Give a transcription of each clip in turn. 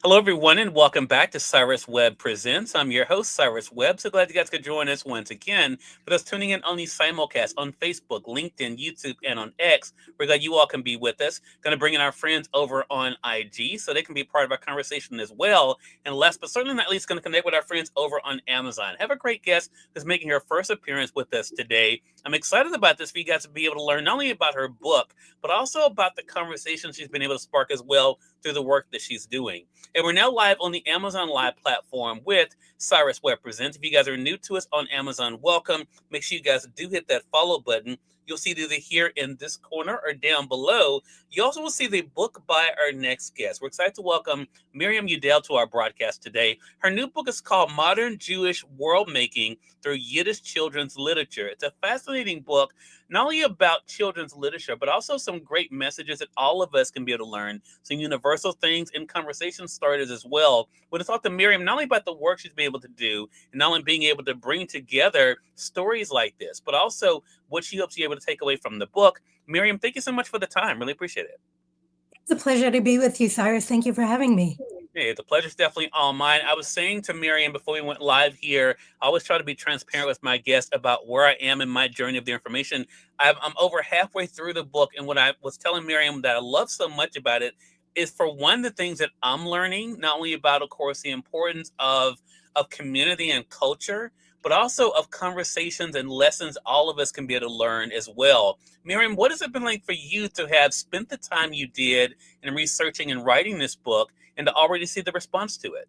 Hello, everyone, and welcome back to Cyrus Webb Presents. I'm your host, Cyrus Webb. So glad you guys could join us once again. For those tuning in on the simulcast on Facebook, LinkedIn, YouTube, and on X, we're glad you all can be with us. Going to bring in our friends over on IG so they can be part of our conversation as well. And last but certainly not least, going to connect with our friends over on Amazon. Have a great guest who's making her first appearance with us today. I'm excited about this for you guys to be able to learn not only about her book, but also about the conversation she's been able to spark as well through the work that she's doing. And we're now live on the Amazon Live platform with Cyrus Webb Presents. If you guys are new to us on Amazon, welcome. Make sure you guys do hit that follow button. You'll see it either here in this corner or down below. You also will see the book by our next guest. We're excited to welcome Miriam Udel to our broadcast today. Her new book is called Modern Jewish World Making Through Yiddish Children's Literature. It's a fascinating book, not only about children's literature, but also some great messages that all of us can be able to learn, some universal things and conversation starters as well. We're going to talk to Miriam not only about the work she's been able to do, and not only being able to bring together stories like this, but also what she hopes you're able to take away from the book. Miriam, thank you so much for the time. Really appreciate it. It's a pleasure to be with you, Cyrus. Thank you for having me. Hey, the pleasure's definitely all mine. I was saying to Miriam before we went live here, I always try to be transparent with my guests about where I am in my journey of the information. I'm over halfway through the book, and what I was telling Miriam that I love so much about it is, for one, the things that I'm learning, not only about, of course, the importance of community and culture, but also of conversations and lessons all of us can be able to learn as well. Miriam, what has it been like for you to have spent the time you did in researching and writing this book and to already see the response to it?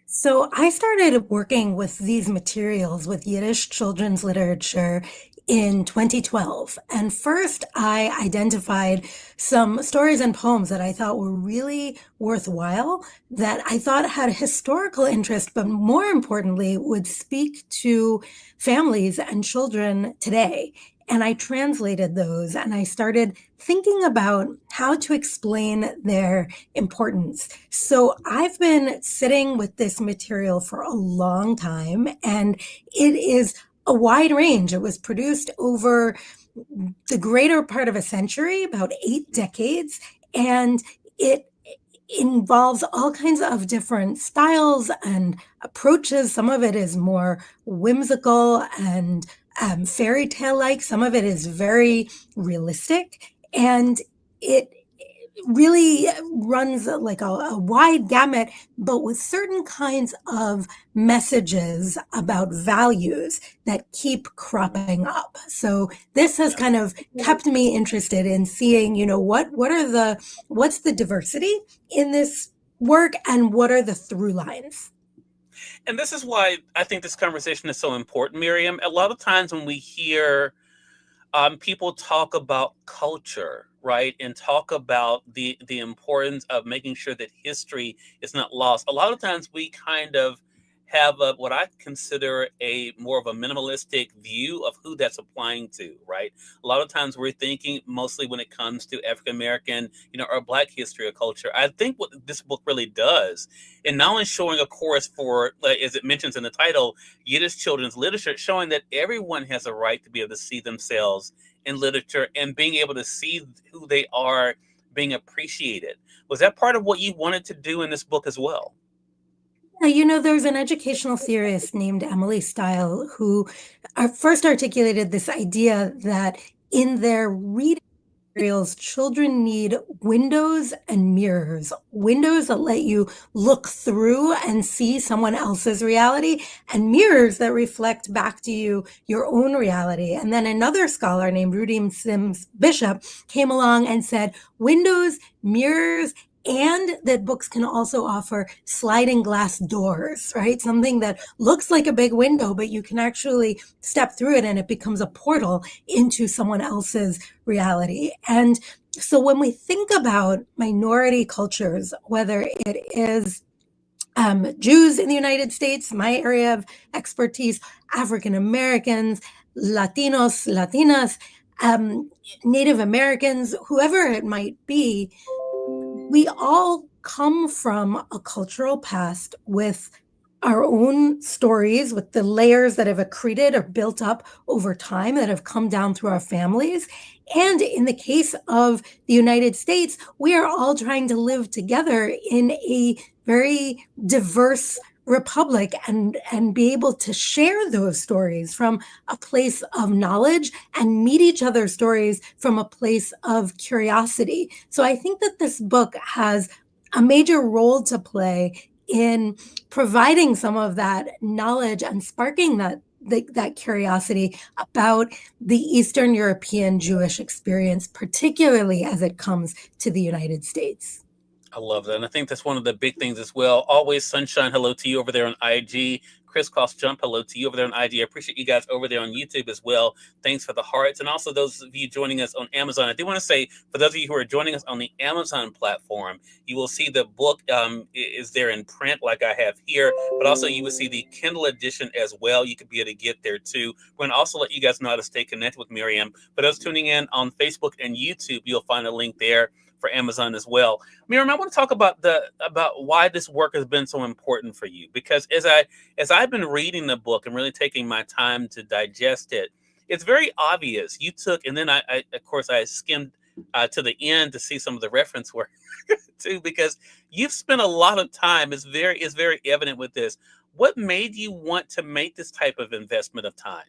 So I started working with these materials with Yiddish children's literature in 2012. And first, I identified some stories and poems that I thought were really worthwhile, that I thought had a historical interest, but more importantly, would speak to families and children today. And I translated those and I started thinking about how to explain their importance. So I've been sitting with this material for a long time, and it is a wide range. It was produced over the greater part of a century, about 8 decades, and it involves all kinds of different styles and approaches. Some of it is more whimsical and fairy tale like, some of it is very realistic, and it really runs like a wide gamut, but with certain kinds of messages about values that keep cropping up. So this has kind of kept me interested in seeing, what's the diversity in this work and what are the through lines. And this is why I think this conversation is so important, Miriam. A lot of times when we hear people talk about culture, right, and talk about the importance of making sure that history is not lost, a lot of times we kind of have what I consider a more of a minimalistic view of who that's applying to, right? A lot of times we're thinking mostly when it comes to African American, or Black history or culture. I think what this book really does, and not only showing, of course, for, as it mentions in the title, Yiddish children's literature, showing that everyone has a right to be able to see themselves in literature and being able to see who they are being appreciated. Was that part of what you wanted to do in this book as well? There's an educational theorist named Emily Style who first articulated this idea that in their reading materials, children need windows and mirrors, windows that let you look through and see someone else's reality, and mirrors that reflect back to you your own reality. And then another scholar named Rudy Sims Bishop came along and said, windows, mirrors, and that books can also offer sliding glass doors, right? Something that looks like a big window, but you can actually step through it and it becomes a portal into someone else's reality. And so when we think about minority cultures, whether it is Jews in the United States, my area of expertise, African Americans, Latinos, Latinas, Native Americans, whoever it might be, we all come from a cultural past with our own stories with the layers that have accreted or built up over time that have come down through our families. And in the case of the United States, we are all trying to live together in a very diverse republic and be able to share those stories from a place of knowledge and meet each other's stories from a place of curiosity. So I think that this book has a major role to play in providing some of that knowledge and sparking that curiosity about the Eastern European Jewish experience, particularly as it comes to the United States. I love that. And I think that's one of the big things as well. Always Sunshine, hello to you over there on IG. Crisscross Jump, hello to you over there on IG. I appreciate you guys over there on YouTube as well. Thanks for the hearts. And also those of you joining us on Amazon. I do want to say, for those of you who are joining us on the Amazon platform, you will see the book is there in print like I have here, but also you will see the Kindle edition as well. You could be able to get there too. We're going to also let you guys know how to stay connected with Miriam. For those tuning in on Facebook and YouTube, you'll find a link there for Amazon as well. Miriam, I want to talk about why this work has been so important for you, because as I've been reading the book and really taking my time to digest it, it's very obvious you took, and then I of course I skimmed to the end to see some of the reference work too, because you've spent a lot of time. It's very evident with this. What made you want to make this type of investment of time?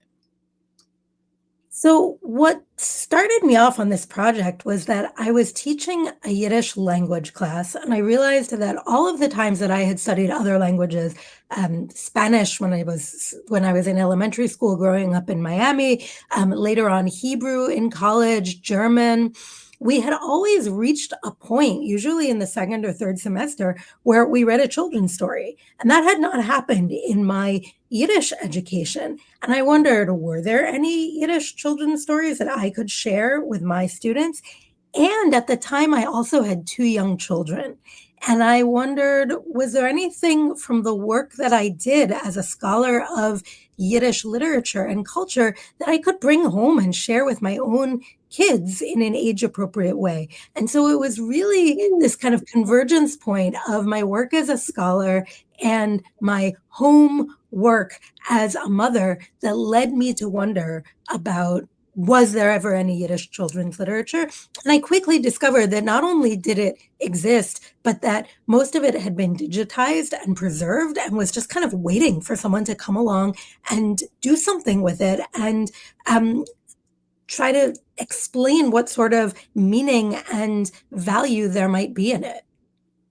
So, what started me off on this project was that I was teaching a Yiddish language class, and I realized that all of the times that I had studied other languages, Spanish when I was in elementary school growing up in Miami, later on Hebrew in college, German, we had always reached a point, usually in the second or third semester, where we read a children's story, and that had not happened in my Yiddish education. And I wondered, were there any Yiddish children's stories that I could share with my students? And at the time, I also had two young children. And I wondered, was there anything from the work that I did as a scholar of Yiddish literature and culture that I could bring home and share with my own kids in an age appropriate way? And so it was really this kind of convergence point of my work as a scholar and my home work as a mother that led me to wonder about, was there ever any Yiddish children's literature? And I quickly discovered that not only did it exist, but that most of it had been digitized and preserved and was just kind of waiting for someone to come along and do something with it and try to explain what sort of meaning and value there might be in it.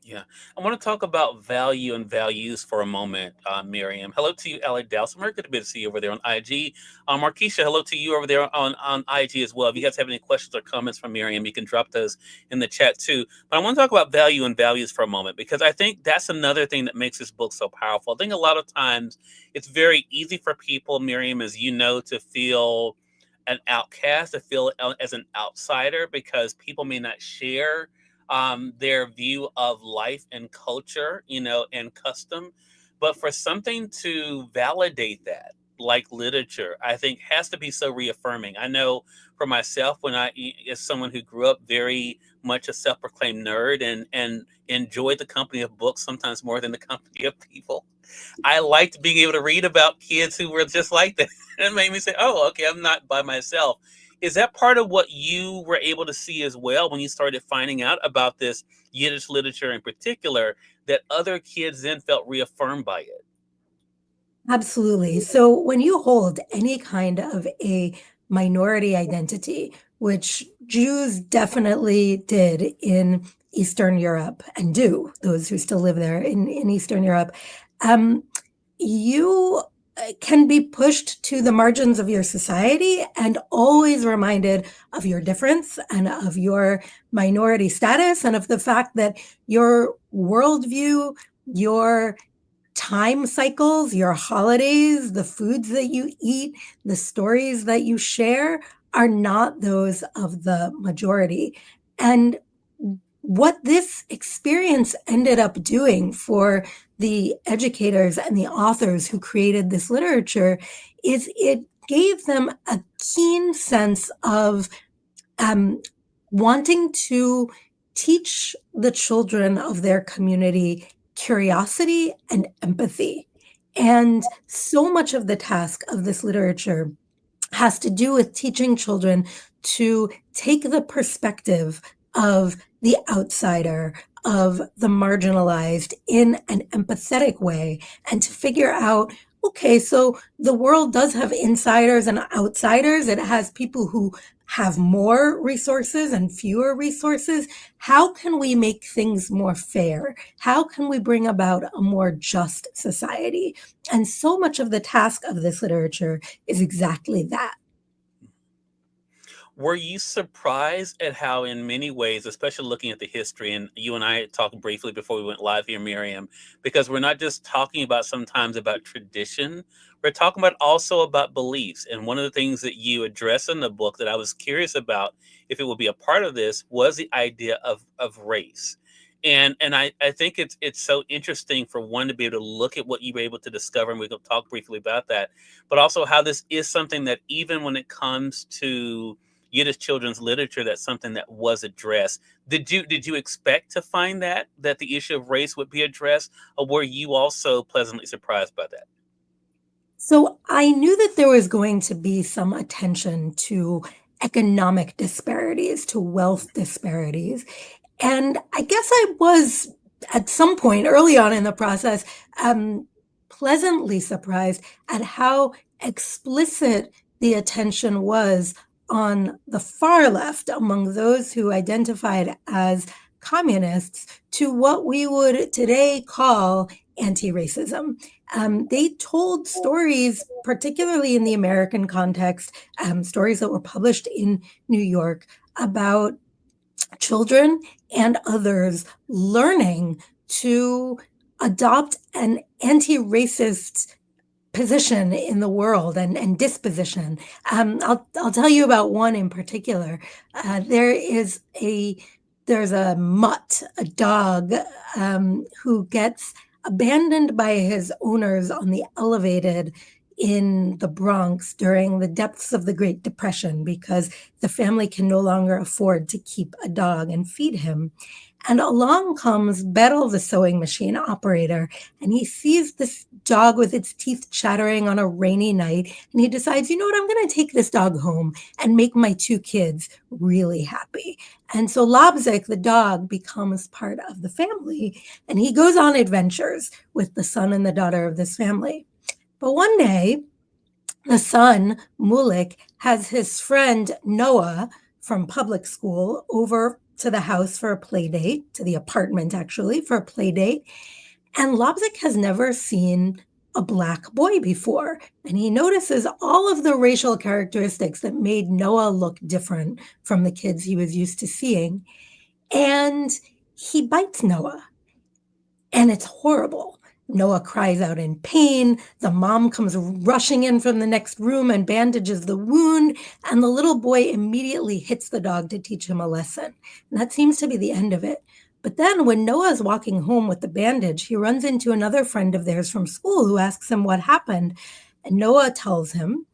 Yeah, I want to talk about value and values for a moment, Miriam. Hello to you, Alec Dowsimer. Good to be to see you over there on IG. Markeisha, hello to you over there on IG as well. If you guys have any questions or comments from Miriam, you can drop those in the chat too. But I want to talk about value and values for a moment, because I think that's another thing that makes this book so powerful. I think a lot of times it's very easy for people, Miriam, as you know, to feel an outcast, to feel as an outsider, because people may not share their view of life and culture, and custom. But for something to validate that, like literature, I think has to be so reaffirming. I know for myself, as someone who grew up very much a self-proclaimed nerd and enjoyed the company of books sometimes more than the company of people, I liked being able to read about kids who were just like that. It made me say, oh, okay, I'm not by myself. Is that part of what you were able to see as well when you started finding out about this Yiddish literature in particular, that other kids then felt reaffirmed by it? Absolutely. So when you hold any kind of a minority identity, which Jews definitely did in Eastern Europe and do, those who still live there in Eastern Europe, um, you can be pushed to the margins of your society and always reminded of your difference and of your minority status and of the fact that your worldview, your time cycles, your holidays, the foods that you eat, the stories that you share are not those of the majority. And what this experience ended up doing for the educators and the authors who created this literature is it gave them a keen sense of wanting to teach the children of their community curiosity and empathy. And so much of the task of this literature has to do with teaching children to take the perspective of the outsider, of the marginalized in an empathetic way, and to figure out, okay, so the world does have insiders and outsiders. It has people who have more resources and fewer resources. How can we make things more fair? How can we bring about a more just society? And so much of the task of this literature is exactly that. Were you surprised at how, in many ways, especially looking at the history, and you and I talked briefly before we went live here, Miriam, because we're not just talking about sometimes about tradition, we're talking about also about beliefs. And one of the things that you address in the book that I was curious about, if it would be a part of this, was the idea of race. And I think it's so interesting for one to be able to look at what you were able to discover, and we can talk briefly about that, but also how this is something that even when it comes to Yiddish children's literature, that's something that was addressed. Did you expect to find that the issue of race would be addressed, or were you also pleasantly surprised by that? So I knew that there was going to be some attention to economic disparities, to wealth disparities. And I guess I was at some point early on in the process um, pleasantly surprised at how explicit the attention was on the far left among those who identified as communists to what we would today call anti-racism. They told stories, particularly in the American context, stories that were published in New York about children and others learning to adopt an anti-racist position in the world and disposition. I'll tell you about one in particular. There's a mutt, a dog, who gets abandoned by his owners on the elevated in the Bronx during the depths of the Great Depression because the family can no longer afford to keep a dog and feed him. And along comes Beryl, the sewing machine operator, and he sees this dog with its teeth chattering on a rainy night, and he decides, you know what, I'm going to take this dog home and make my two kids really happy. And so Lobzik, the dog, becomes part of the family, and he goes on adventures with the son and the daughter of this family. But one day, the son, Mulik, has his friend Noah from public school over to the house for a play date, to the apartment actually, for a play date. And Lobzik has never seen a Black boy before. And he notices all of the racial characteristics that made Noah look different from the kids he was used to seeing. And he bites Noah. And it's horrible. Noah cries out in pain. The mom comes rushing in from the next room and bandages the wound. And the little boy immediately hits the dog to teach him a lesson. And that seems to be the end of it. But then when Noah is walking home with the bandage, he runs into another friend of theirs from school who asks him what happened. And Noah tells him.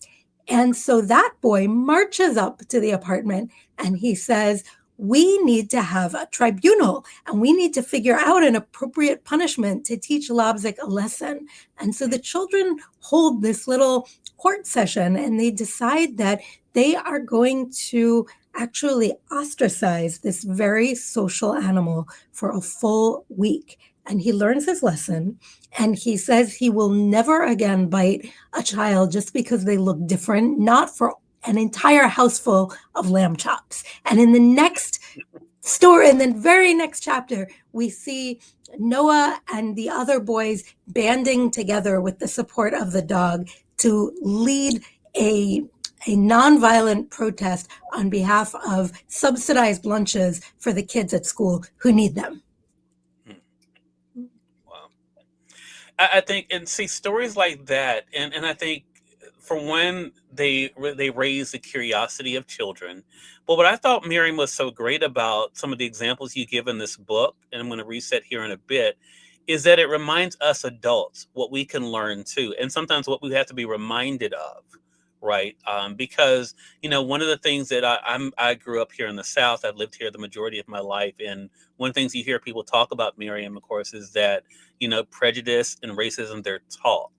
And so that boy marches up to the apartment and he says, we need to have a tribunal and we need to figure out an appropriate punishment to teach Lobzik a lesson. And so the children hold this little court session and they decide that they are going to actually ostracize this very social animal for a full week. And he learns his lesson and he says he will never again bite a child just because they look different, not for an entire house full of lamb chops. And in the next story, in the very next chapter, we see Noah and the other boys banding together with the support of the dog to lead a nonviolent protest on behalf of subsidized lunches for the kids at school who need them. Wow. I think, and see stories like that, and I think for one, they raise the curiosity of children. But what I thought Miriam was so great about some of the examples you give in this book, and I'm going to reset here in a bit, is that it reminds us adults what we can learn too, and sometimes what we have to be reminded of, right? Because one of the things that I grew up here in the South. I've lived here the majority of my life, and one of the things you hear people talk about, Miriam, of course, is that prejudice and racism, they're taught.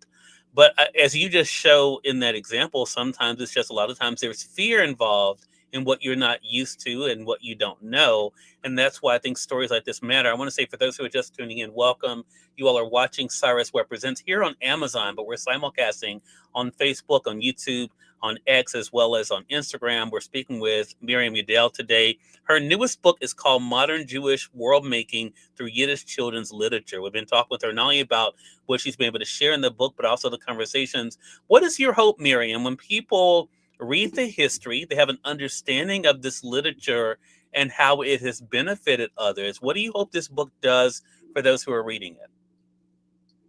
But as you just show in that example, sometimes it's just a lot of times there's fear involved in what you're not used to and what you don't know. And that's why I think stories like this matter. I want to say for those who are just tuning in, welcome. You all are watching Cyrus Webb Presents here on Amazon, but we're simulcasting on Facebook, on YouTube, on X, as well as on Instagram. We're speaking with Miriam Udel today. Her newest book is called Modern Jewish World Making Through Yiddish Children's Literature. We've been talking with her not only about what she's been able to share in the book, but also the conversations. What is your hope, Miriam, when people read the history, they have an understanding of this literature and how it has benefited others? What do you hope this book does for those who are reading it?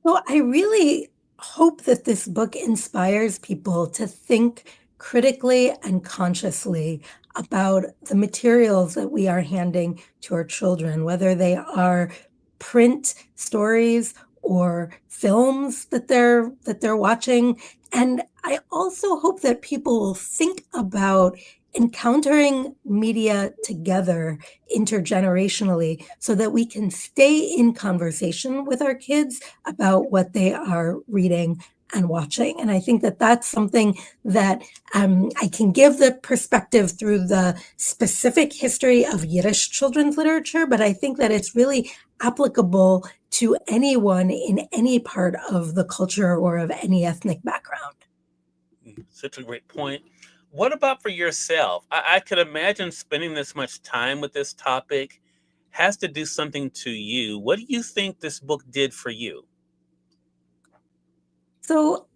Well, I really hope that this book inspires people to think critically and consciously about the materials that we are handing to our children, whether they are print stories or films that they're watching. And I also hope that people will think about encountering media together intergenerationally so that we can stay in conversation with our kids about what they are reading and watching. And I think that that's something that I can give the perspective through the specific history of Yiddish children's literature, but I think that it's really applicable to anyone in any part of the culture or of any ethnic background. Such a great point. What about for yourself? I could imagine spending this much time with this topic has to do something to you. What do you think this book did for you? So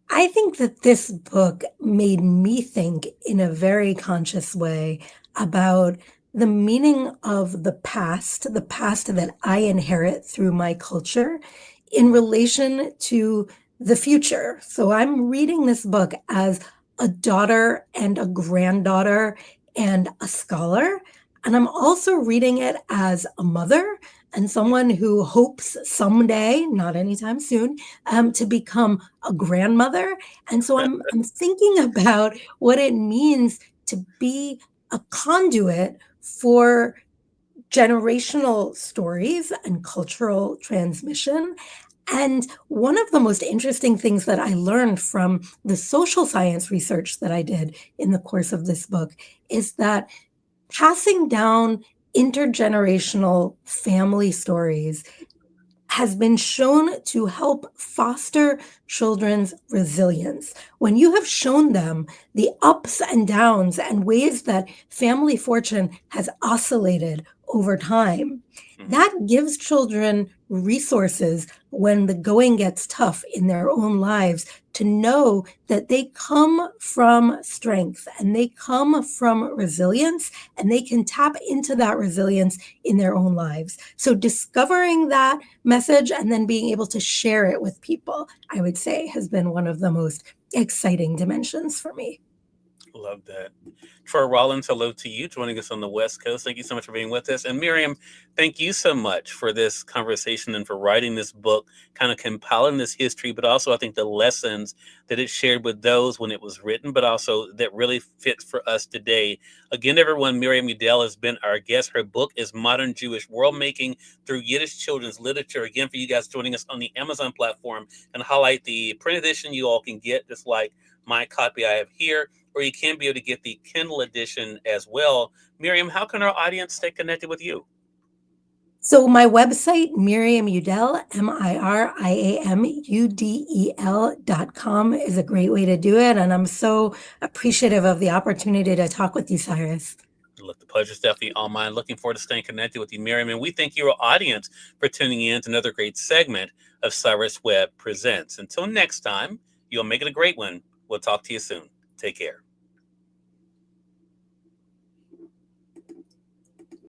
I think that this book made me think in a very conscious way about the meaning of the past that I inherit through my culture in relation to the future. So I'm reading this book as a daughter and a granddaughter and a scholar. And I'm also reading it as a mother and someone who hopes someday, not anytime soon, to become a grandmother. And so I'm thinking about what it means to be a conduit for generational stories and cultural transmission. And one of the most interesting things that I learned from the social science research that I did in the course of this book is that passing down intergenerational family stories has been shown to help foster children's resilience. When you have shown them the ups and downs and ways that family fortune has oscillated over time, Mhm. that gives children resources when the going gets tough in their own lives to know that they come from strength and they come from resilience and they can tap into that resilience in their own lives. So discovering that message and then being able to share it with people, I would say, has been one of the most exciting dimensions for me. Love that. Troy Rollins, hello to you, joining us on the West Coast. Thank you so much for being with us. And Miriam, thank you so much for this conversation and for writing this book, kind of compiling this history, but also I think the lessons that it shared with those when it was written, but also that really fits for us today. Again, everyone, Miriam Udel has been our guest. Her book is Modern Jewish World Making Through Yiddish Children's Literature. Again, for you guys joining us on the Amazon platform, and highlight the print edition you all can get, just like my copy I have here, or you can be able to get the Kindle edition as well. Miriam, how can our audience stay connected with you? So my website, Miriam Udel, MiriamUdel.com, is a great way to do it. And I'm so appreciative of the opportunity to talk with you, Cyrus. Look, the pleasure's definitely all mine. Looking forward to staying connected with you, Miriam. And we thank your audience for tuning in to another great segment of Cyrus Webb Presents. Until next time, you'll make it a great one. We'll talk to you soon. Take care.